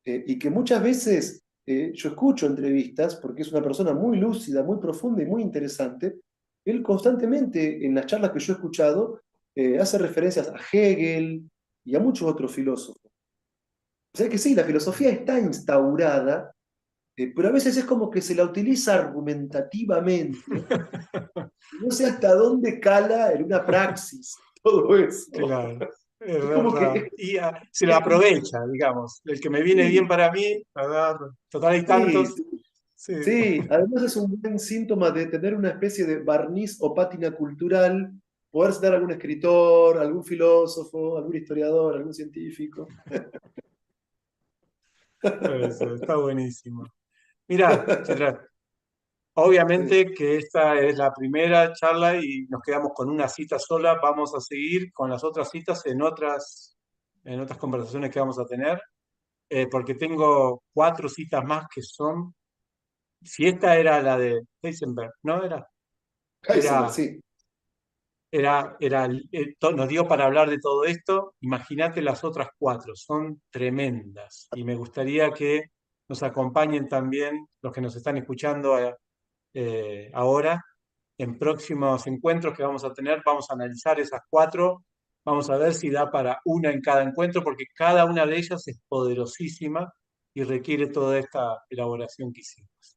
Speaker 2: y que muchas veces yo escucho entrevistas, porque es una persona muy lúcida, muy profunda y muy interesante. Él constantemente, en las charlas que yo he escuchado, hace referencias a Hegel y a muchos otros filósofos. O sea que sí, la filosofía está instaurada, pero a veces es como que se la utiliza argumentativamente. No sé hasta dónde cala en una praxis todo eso.
Speaker 1: Claro, es
Speaker 2: Es como
Speaker 1: verdad.
Speaker 2: que
Speaker 1: Y se la aprovecha, digamos. El que me viene bien
Speaker 2: sí,
Speaker 1: para mí, agarro. Total hay
Speaker 2: sí,
Speaker 1: tantos. Sí,
Speaker 2: sí. Además es un buen síntoma de tener una especie de barniz o pátina cultural, poder citar algún escritor, algún filósofo, algún historiador, algún científico.
Speaker 1: eso, está buenísimo. Mira, Chitra,
Speaker 2: Sí,
Speaker 1: obviamente que esta es la primera charla y nos quedamos con una cita sola. Vamos a seguir con las otras citas en otras conversaciones que vamos a tener, porque tengo cuatro citas más que son, si esta era la de Heisenberg, ¿no?
Speaker 2: Heisenberg,
Speaker 1: Era,
Speaker 2: sí.
Speaker 1: nos dio para hablar de todo esto. Imagínate las otras cuatro, son tremendas. Y me gustaría que nos acompañen también los que nos están escuchando ahora en próximos encuentros que vamos a tener. Vamos a analizar esas cuatro. Vamos a ver si da para una en cada encuentro, porque cada una de ellas es poderosísima y requiere toda esta elaboración que hicimos.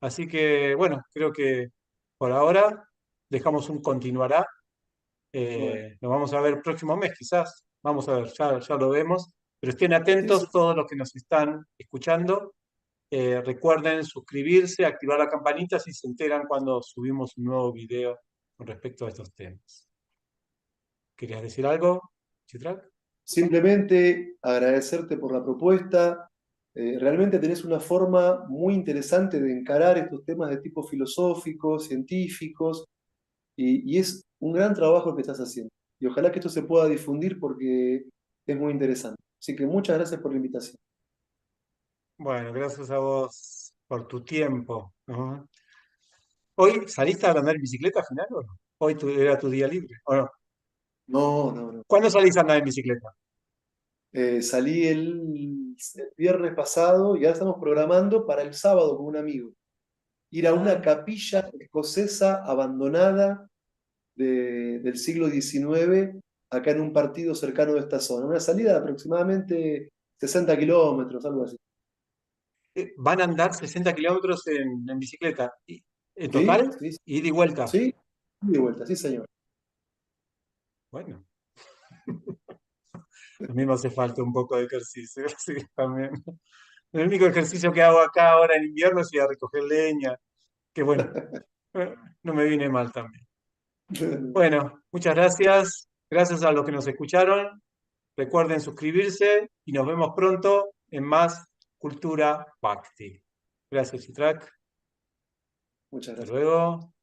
Speaker 1: Así que, bueno, creo que por ahora dejamos un continuará.
Speaker 2: Bueno,
Speaker 1: Nos vamos a ver el próximo mes, quizás. Vamos a ver, ya lo vemos. Pero estén
Speaker 2: sí, sí.
Speaker 1: atentos todos los que nos están escuchando. Recuerden suscribirse, activar la campanita si se enteran cuando subimos un nuevo video con respecto a estos temas. ¿Querías decir algo, Chitral?
Speaker 2: Simplemente agradecerte por la propuesta. Realmente tenés una forma muy interesante de encarar estos temas de tipo filosóficos, científicos, y es un gran trabajo el que estás haciendo. Y ojalá que esto se pueda difundir porque es muy interesante. Así que muchas gracias por la invitación.
Speaker 1: Bueno, gracias a vos por tu tiempo, ¿no? ¿Hoy saliste a andar en bicicleta al final o no? ¿Hoy era tu día libre? ¿O no?
Speaker 2: No, no, no.
Speaker 1: ¿Cuándo salís a andar en bicicleta?
Speaker 2: Salí el viernes pasado y ahora estamos programando para el sábado con un amigo. Ir a una
Speaker 1: Ah,
Speaker 2: capilla escocesa abandonada del siglo XIX acá en un partido cercano de esta zona. Una salida de aproximadamente 60 kilómetros, algo así.
Speaker 1: van a andar 60 kilómetros en bicicleta. ¿En
Speaker 2: Sí,
Speaker 1: total?
Speaker 2: sí,
Speaker 1: ¿Ida y vuelta?
Speaker 2: sí, y de vuelta, sí, señor.
Speaker 1: Bueno, a mí me hace falta un poco de ejercicio, sí, también. El único ejercicio que hago acá ahora en invierno es ir a recoger leña, que bueno, no me viene mal también. Bueno, muchas gracias. Gracias a los que nos escucharon. Recuerden suscribirse y nos vemos pronto en más Cultura Bhakti. Gracias, Chitrak.
Speaker 2: Muchas
Speaker 1: Hasta
Speaker 2: gracias.
Speaker 1: luego.